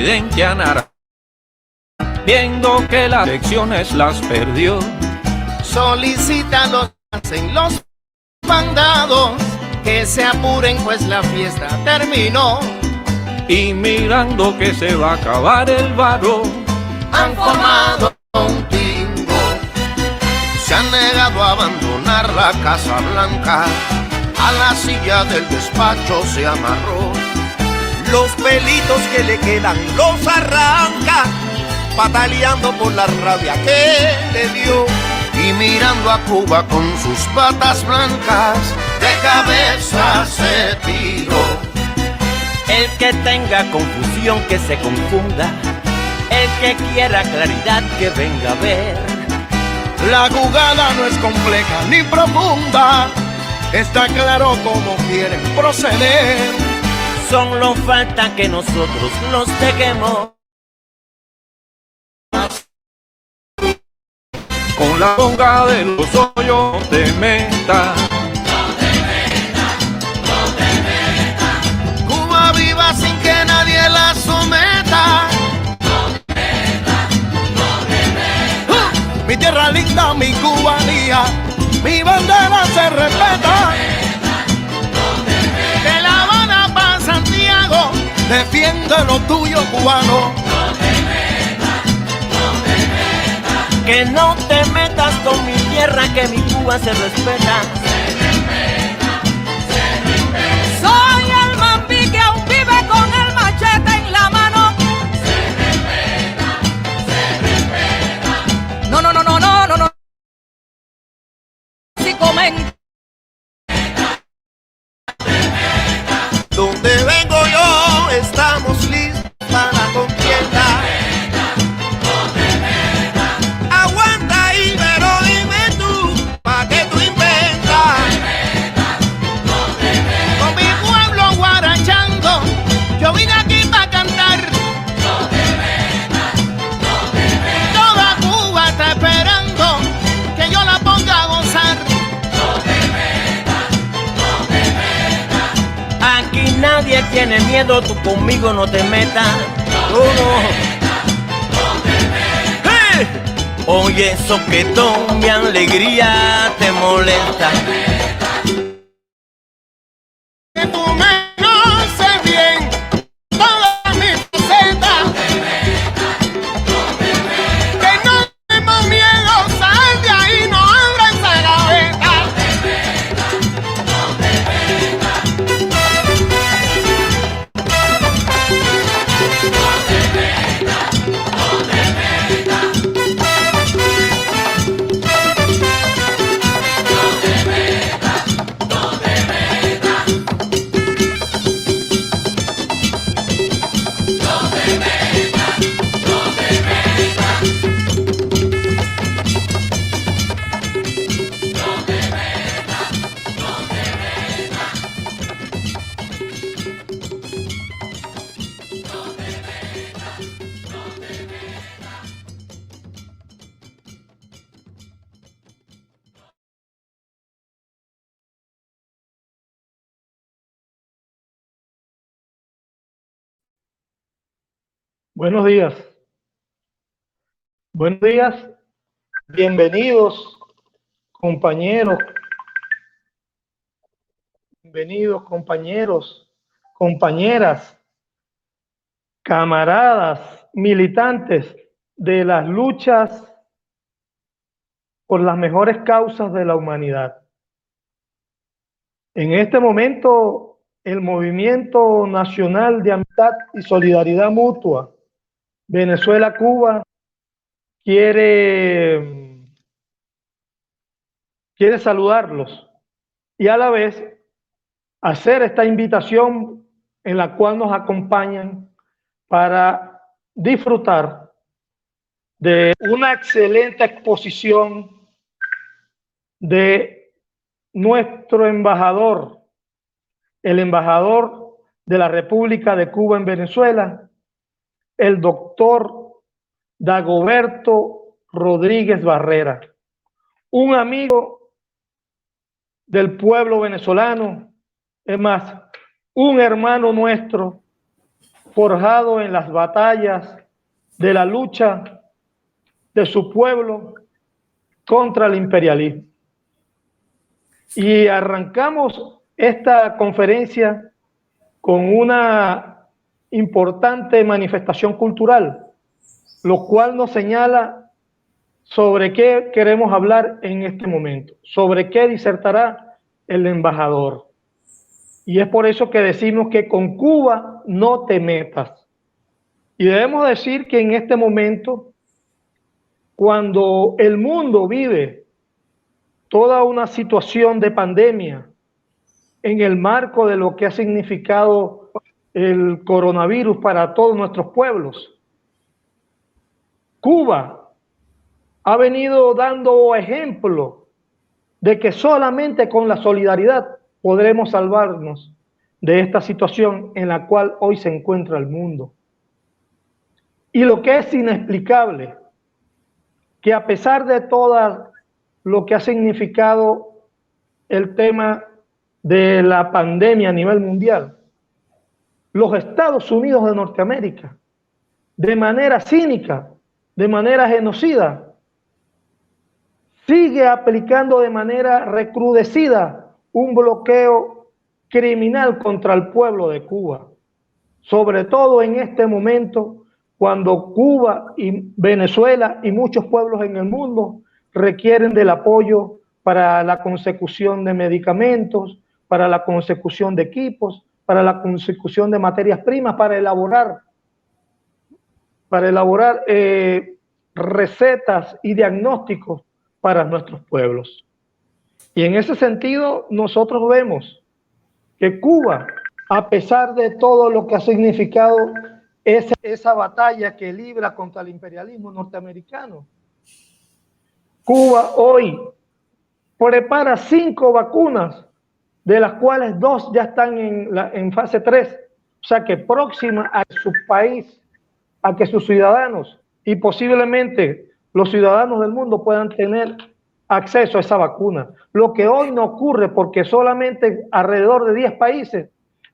presidente Anara, viendo que las elecciones las perdió, solicita en los mandados que se apuren pues la fiesta terminó. Y mirando que se va a acabar el varo, han formado un tingo, se han negado a abandonar la Casa Blanca, a la silla del despacho se amarró. Los pelitos que le quedan los arranca, pataleando por la rabia que le dio. Y mirando a Cuba con sus patas blancas, de cabeza se tiró. El que tenga confusión que se confunda, el que quiera claridad que venga a ver. La jugada no es compleja ni profunda, está claro cómo quieren proceder. Solo falta que nosotros los dejemos. Con la bonga de los hoyos no te metas. Cuba viva sin que nadie la someta. Mi tierra linda, mi cubanía, mi bandera se respeta. De La Habana pa' Santiago, defiende lo tuyo, cubano. Que no te metas con mi tierra, que mi Cuba se respeta. Soy el mambí que aún vive con el machete en la mano. No, no, no, no, no, no, no. Si comen. Donde vengo yo, estamos listos para la contienda. Aguanta, Ibero, dime tú, pa' que tú inventas. Con mi pueblo guarachando, yo vine aquí pa' cantar. Toda Cuba está esperando que yo la ponga a gozar. Aquí nadie tiene miedo, tú conmigo no te metas. ¡Hey! Oye, soquetón, mi alegría te molesta. Que tú me conoces bien todas mis facetas. Que no tenemos miedo, sal de ahí, no abra esa gaveta. Buenos días. Buenos días. Bienvenidos, compañeros. Bienvenidos, compañeros, compañeras, camaradas, militantes de las luchas por las mejores causas de la humanidad. En este momento, el Movimiento Nacional de Amistad y Solidaridad Mutua Venezuela-Cuba quiere saludarlos y a la vez hacer esta invitación en la cual nos acompañan para disfrutar de una excelente exposición de nuestro embajador, el embajador de la República de Cuba en Venezuela, el doctor Dagoberto Rodríguez Barrera, un amigo del pueblo venezolano, es más, un hermano nuestro forjado en las batallas de la lucha de su pueblo contra el imperialismo. Y arrancamos esta conferencia con una importante manifestación cultural, lo cual nos señala sobre qué queremos hablar en este momento, sobre qué disertará el embajador. Y es por eso que decimos que con Cuba no te metas. Y debemos decir que en este momento, cuando el mundo vive toda una situación de pandemia en el marco de lo que ha significado el coronavirus para todos nuestros pueblos, Cuba ha venido dando ejemplo de que solamente con la solidaridad podremos salvarnos de esta situación en la cual hoy se encuentra el mundo. Y lo que es inexplicable, que a pesar de todo lo que ha significado el tema de la pandemia a nivel mundial, los Estados Unidos de Norteamérica, de manera cínica, de manera genocida, sigue aplicando de manera recrudecida un bloqueo criminal contra el pueblo de Cuba, sobre todo en este momento cuando Cuba y Venezuela y muchos pueblos en el mundo requieren del apoyo para la consecución de medicamentos, para la consecución de equipos, para la consecución de materias primas, para elaborar recetas y diagnósticos para nuestros pueblos. Y en ese sentido, nosotros vemos que Cuba, a pesar de todo lo que ha significado esa batalla que libra contra el imperialismo norteamericano, Cuba hoy prepara 5 vacunas, de las cuales 2 ya están en fase 3, o sea que próxima a su país, a que sus ciudadanos y posiblemente los ciudadanos del mundo puedan tener acceso a esa vacuna. Lo que hoy no ocurre porque solamente alrededor de 10 países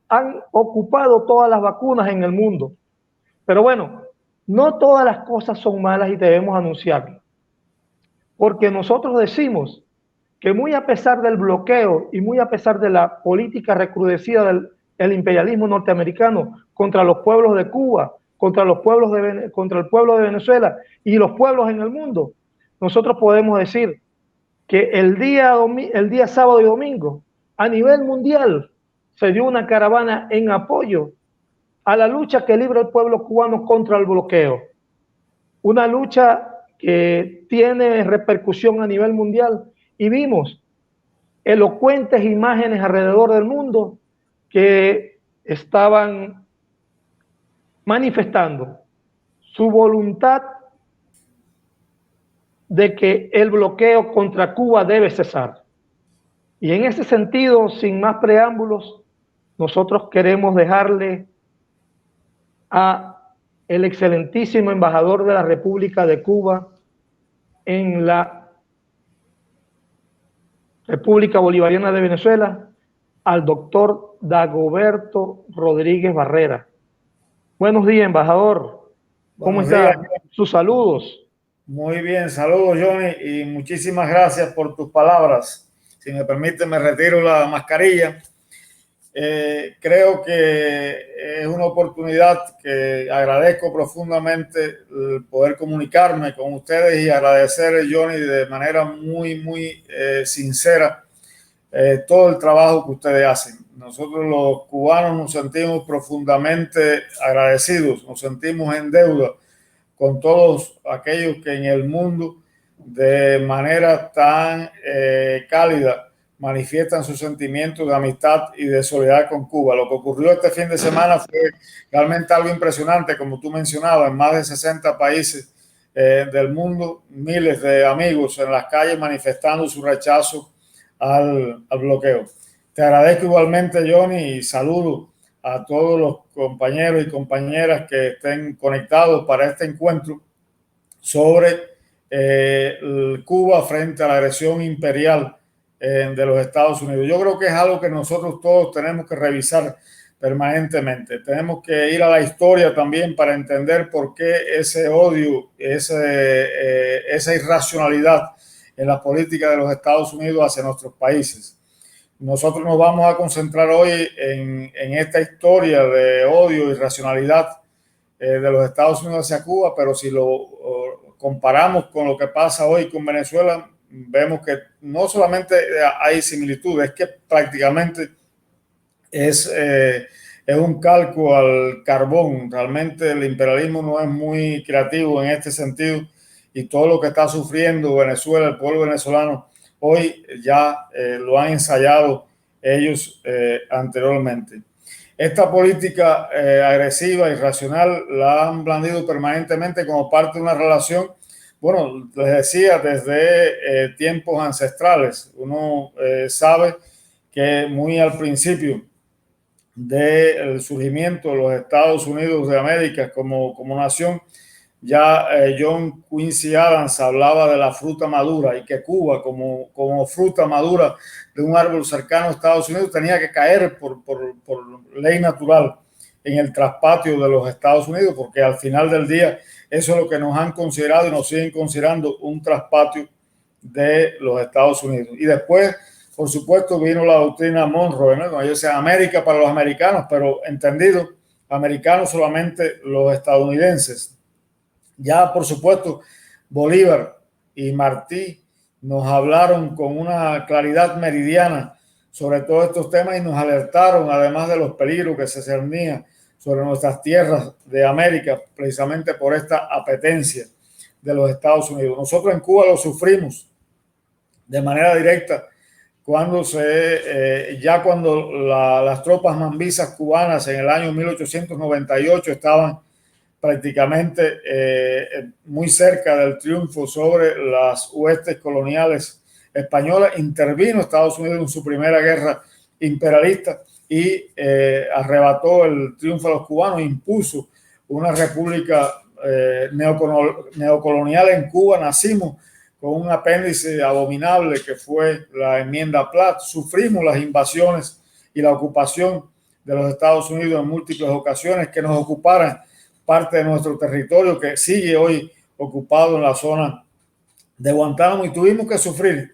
han ocupado todas las vacunas en el mundo. Pero bueno, no todas las cosas son malas y debemos anunciarlo. Porque nosotros decimos que muy a pesar del bloqueo y muy a pesar de la política recrudecida del imperialismo norteamericano contra los pueblos de Cuba, contra el pueblo de Venezuela y los pueblos en el mundo, nosotros podemos decir que el día sábado y domingo, a nivel mundial, se dio una caravana en apoyo a la lucha que libra el pueblo cubano contra el bloqueo. Una lucha que tiene repercusión a nivel mundial y vimos elocuentes imágenes alrededor del mundo que estaban manifestando su voluntad de que el bloqueo contra Cuba debe cesar. Y en ese sentido, sin más preámbulos, nosotros queremos dejarle a el excelentísimo embajador de la República de Cuba en la República Bolivariana de Venezuela, al doctor Dagoberto Rodríguez Barrera. Buenos días, embajador. ¿Cómo está? Sus saludos. Muy bien, saludos, Johnny, y muchísimas gracias por tus palabras. Si me permite, me retiro la mascarilla. Creo que es una oportunidad que agradezco profundamente el poder comunicarme con ustedes y agradecer, Johnny, de manera muy sincera todo el trabajo que ustedes hacen. Nosotros los cubanos nos sentimos profundamente agradecidos, nos sentimos en deuda con todos aquellos que en el mundo de manera tan cálida manifiestan sus sentimientos de amistad y de solidaridad con Cuba. Lo que ocurrió este fin de semana fue realmente algo impresionante, como tú mencionabas, en más de 60 países del mundo, miles de amigos en las calles manifestando su rechazo al bloqueo. Te agradezco igualmente, Johnny, y saludo a todos los compañeros y compañeras que estén conectados para este encuentro sobre Cuba frente a la agresión imperial de los Estados Unidos. Yo creo que es algo que nosotros todos tenemos que revisar permanentemente. Tenemos que ir a la historia también para entender por qué ese odio, esa irracionalidad en la política de los Estados Unidos hacia nuestros países. Nosotros nos vamos a concentrar hoy en esta historia de odio y irracionalidad de los Estados Unidos hacia Cuba, pero si lo comparamos con lo que pasa hoy con Venezuela, vemos que no solamente hay similitudes, es que prácticamente es un calco al carbón. Realmente el imperialismo no es muy creativo en este sentido, y todo lo que está sufriendo Venezuela, el pueblo venezolano, hoy ya lo han ensayado ellos anteriormente. Esta política agresiva, irracional, la han blandido permanentemente como parte de una relación, bueno, les decía, desde tiempos ancestrales. Uno sabe que muy al principio del surgimiento de los Estados Unidos de América como nación, ya John Quincy Adams hablaba de la fruta madura, y que Cuba como fruta madura de un árbol cercano a Estados Unidos tenía que caer por ley natural en el traspatio de los Estados Unidos, porque al final del día eso es lo que nos han considerado y nos siguen considerando un traspatio de los Estados Unidos. Y después, por supuesto, vino la doctrina Monroe, ¿no? Como ellos decían, América para los americanos, pero entendido, americanos solamente los estadounidenses. Ya, por supuesto, Bolívar y Martí nos hablaron con una claridad meridiana sobre todos estos temas y nos alertaron, además de los peligros que se cernían sobre nuestras tierras de América, precisamente por esta apetencia de los Estados Unidos. Nosotros en Cuba lo sufrimos de manera directa cuando las tropas mambisas cubanas en el año 1898 estaban prácticamente muy cerca del triunfo sobre las huestes coloniales españolas. Intervino Estados Unidos en su primera guerra imperialista y arrebató el triunfo a los cubanos, impuso una república neocolonial en Cuba. Nacimos con un apéndice abominable que fue la enmienda Platt. Sufrimos las invasiones y la ocupación de los Estados Unidos en múltiples ocasiones, que nos ocuparan parte de nuestro territorio, que sigue hoy ocupado en la zona de Guantánamo, y tuvimos que sufrir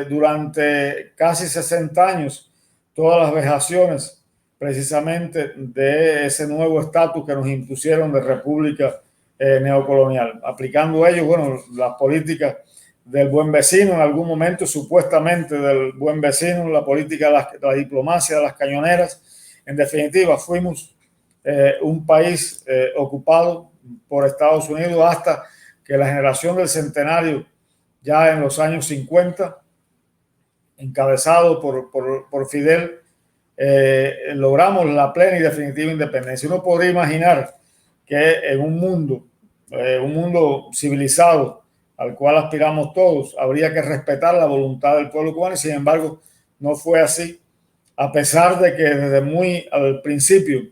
durante casi 60 años todas las vejaciones precisamente de ese nuevo estatus que nos impusieron de república neocolonial, aplicando ellos, bueno, las políticas del buen vecino, en algún momento supuestamente del buen vecino, la política de la diplomacia, de las cañoneras. En definitiva, fuimos un país ocupado por Estados Unidos hasta que la generación del centenario, ya en los años 50, encabezado por Fidel, logramos la plena y definitiva independencia. Uno podría imaginar que en un mundo civilizado al cual aspiramos todos, habría que respetar la voluntad del pueblo cubano, y sin embargo no fue así, a pesar de que desde muy al principio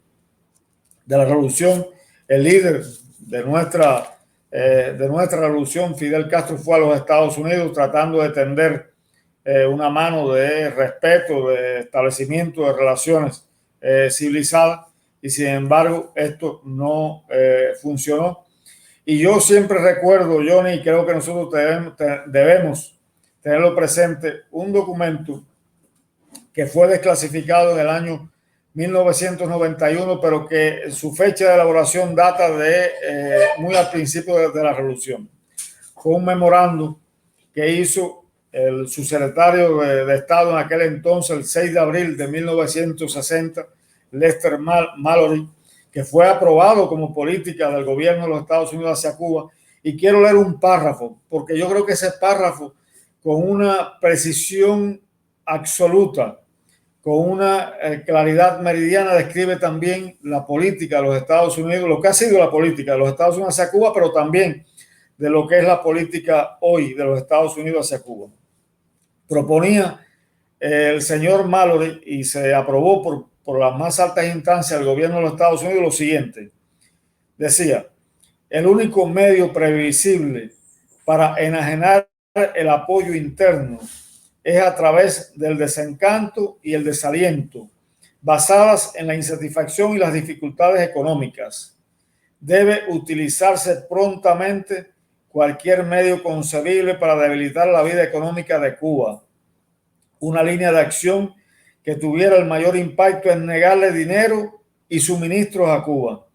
de la revolución, el líder de nuestra revolución, Fidel Castro, fue a los Estados Unidos tratando de tender una mano de respeto, de establecimiento de relaciones civilizadas, y sin embargo esto no funcionó. Y yo siempre recuerdo, Johnny, y creo que nosotros debemos tenerlo presente, un documento que fue desclasificado en el año 1991, pero que su fecha de elaboración data de muy al principio de la revolución. Fue un memorando que hizo el subsecretario de Estado en aquel entonces, el 6 de abril de 1960, Lester Mallory, que fue aprobado como política del gobierno de los Estados Unidos hacia Cuba. Y quiero leer un párrafo, porque yo creo que ese párrafo, con una precisión absoluta, con una claridad meridiana, describe también la política de los Estados Unidos, lo que ha sido la política de los Estados Unidos hacia Cuba, pero también de lo que es la política hoy de los Estados Unidos hacia Cuba. Proponía el señor Mallory, y se aprobó por las más altas instancias del gobierno de los Estados Unidos, lo siguiente. Decía: el único medio previsible para enajenar el apoyo interno es a través del desencanto y el desaliento, basadas en la insatisfacción y las dificultades económicas. Debe utilizarse prontamente cualquier medio concebible para debilitar la vida económica de Cuba. Una línea de acción que tuviera el mayor impacto en negarle dinero y suministros a Cuba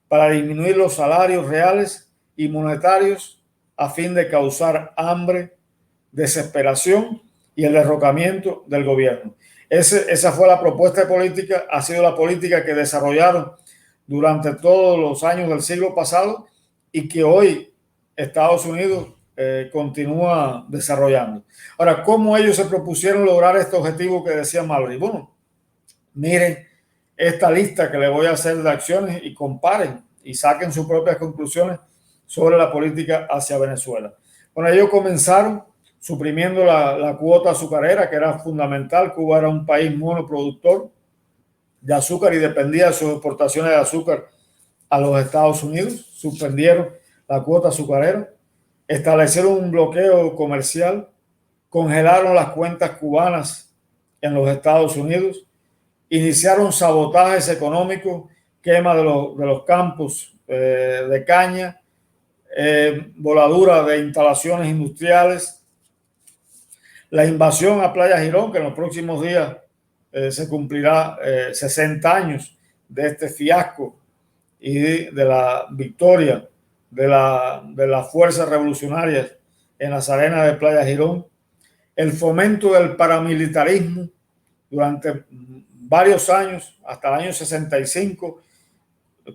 para disminuir los salarios reales y monetarios a fin de causar hambre, desesperación y el derrocamiento del gobierno. Esa fue la propuesta de política, ha sido la política que desarrollaron durante todos los años del siglo pasado y que hoy Estados Unidos continúa desarrollando. Ahora, ¿cómo ellos se propusieron lograr este objetivo que decía Mallory? Bueno, miren esta lista que le voy a hacer de acciones y comparen y saquen sus propias conclusiones sobre la política hacia Venezuela. Bueno, ellos comenzaron suprimiendo la cuota azucarera, que era fundamental. Cuba era un país monoproductor de azúcar y dependía de sus exportaciones de azúcar a los Estados Unidos. Suspendieron la cuota azucarera, establecieron un bloqueo comercial, congelaron las cuentas cubanas en los Estados Unidos, iniciaron sabotajes económicos, quema de los campos de caña, voladura de instalaciones industriales, la invasión a Playa Girón, que en los próximos días se cumplirá 60 años de este fiasco y de la victoria de las fuerzas revolucionarias en las arenas de Playa Girón, el fomento del paramilitarismo durante varios años, hasta el año 65,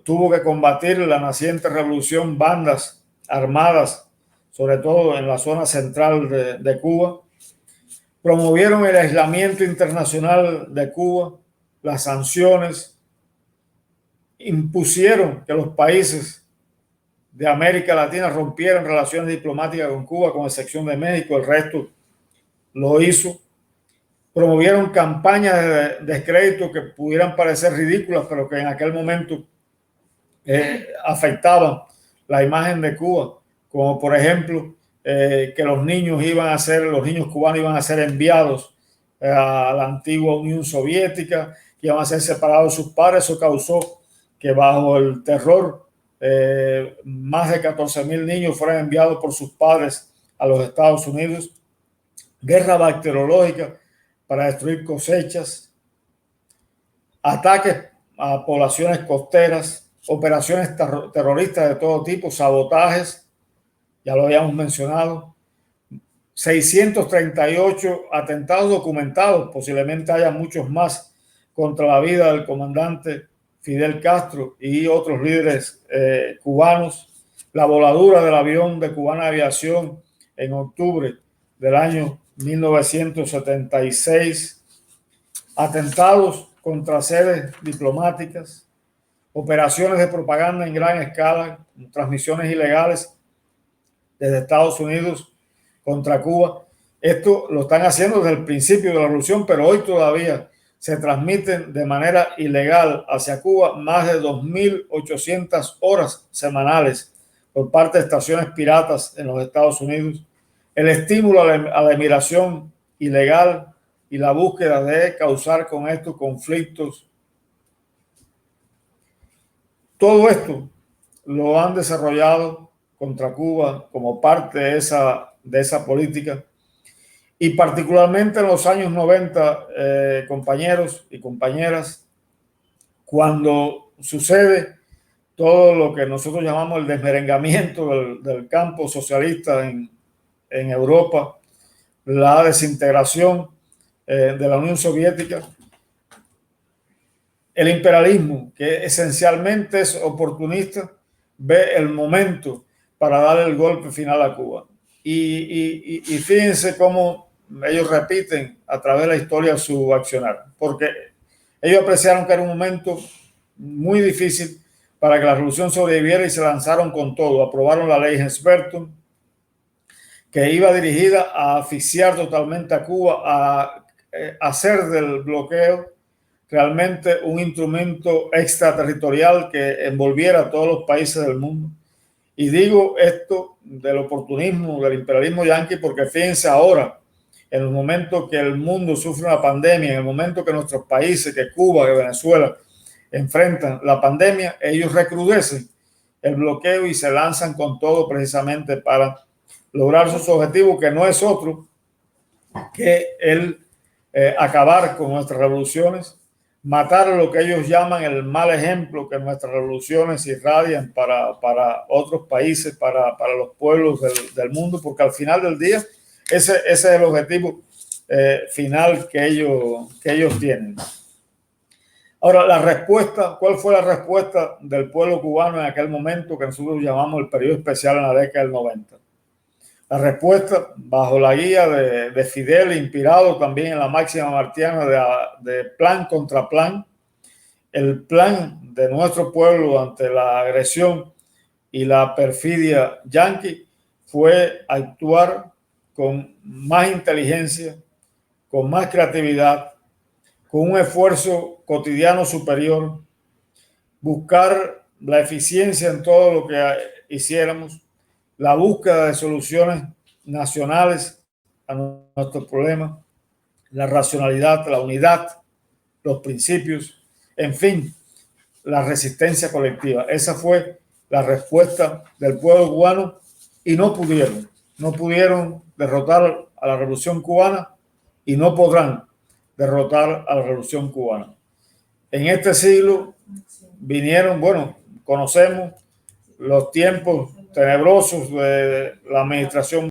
tuvo que combatir la naciente revolución bandas armadas, sobre todo en la zona central de Cuba. Promovieron el aislamiento internacional de Cuba, las sanciones, impusieron que los países de América Latina rompieran relaciones diplomáticas con Cuba, con excepción de México, el resto lo hizo. Promovieron campañas de descrédito que pudieran parecer ridículas, pero que en aquel momento afectaban la imagen de Cuba, como por ejemplo que los niños cubanos iban a ser enviados a la antigua Unión Soviética, que iban a ser separados de sus padres. Eso causó que bajo el terror más de 14.000 niños fueran enviados por sus padres a los Estados Unidos. Guerra bacteriológica para destruir cosechas, ataques a poblaciones costeras, operaciones terroristas de todo tipo, sabotajes, ya lo habíamos mencionado, 638 atentados documentados, posiblemente haya muchos más, contra la vida del comandante Fidel Castro y otros líderes cubanos, la voladura del avión de Cubana Aviación en octubre del año 1976, atentados contra sedes diplomáticas, operaciones de propaganda en gran escala, transmisiones ilegales desde Estados Unidos contra Cuba. Esto lo están haciendo desde el principio de la revolución, pero hoy todavía se transmiten de manera ilegal hacia Cuba más de 2.800 horas semanales por parte de estaciones piratas en los Estados Unidos. El estímulo a la emigración ilegal y la búsqueda de causar con estos conflictos. Todo esto lo han desarrollado contra Cuba como parte de esa política. Y particularmente en los años 90, compañeros y compañeras, cuando sucede todo lo que nosotros llamamos el desmerengamiento del campo socialista en Europa, la desintegración de la Unión Soviética, el imperialismo, que esencialmente es oportunista, ve el momento para dar el golpe final a Cuba. Y fíjense cómo ellos repiten a través de la historia su accionar, porque ellos apreciaron que era un momento muy difícil para que la revolución sobreviviera y se lanzaron con todo. Aprobaron la ley Hens-Berton, que iba dirigida a asfixiar totalmente a Cuba, a hacer del bloqueo realmente un instrumento extraterritorial que envolviera a todos los países del mundo. Y digo esto del oportunismo, del imperialismo yanqui, porque fíjense ahora en el momento que el mundo sufre una pandemia, en el momento que nuestros países, que Cuba, que Venezuela, enfrentan la pandemia, ellos recrudecen el bloqueo y se lanzan con todo precisamente para lograr sus objetivos, que no es otro que el acabar con nuestras revoluciones, matar a lo que ellos llaman el mal ejemplo que nuestras revoluciones irradian para otros países, para los pueblos del mundo, porque al final del día ese es el objetivo final que ellos tienen. Ahora, la respuesta, ¿cuál fue la respuesta del pueblo cubano en aquel momento que nosotros llamamos el periodo especial en la década del 90? La respuesta, bajo la guía de Fidel, inspirado también en la máxima martiana de plan contra plan, el plan de nuestro pueblo ante la agresión y la perfidia yanqui fue actuar con más inteligencia, con más creatividad, con un esfuerzo cotidiano superior, buscar la eficiencia en todo lo que hiciéramos, la búsqueda de soluciones nacionales a nuestros problemas, la racionalidad, la unidad, los principios, en fin, la resistencia colectiva. Esa fue la respuesta del pueblo cubano y no pudieron derrotar a la Revolución Cubana y no podrán derrotar a la Revolución Cubana. En este siglo vinieron, conocemos los tiempos tenebrosos de la administración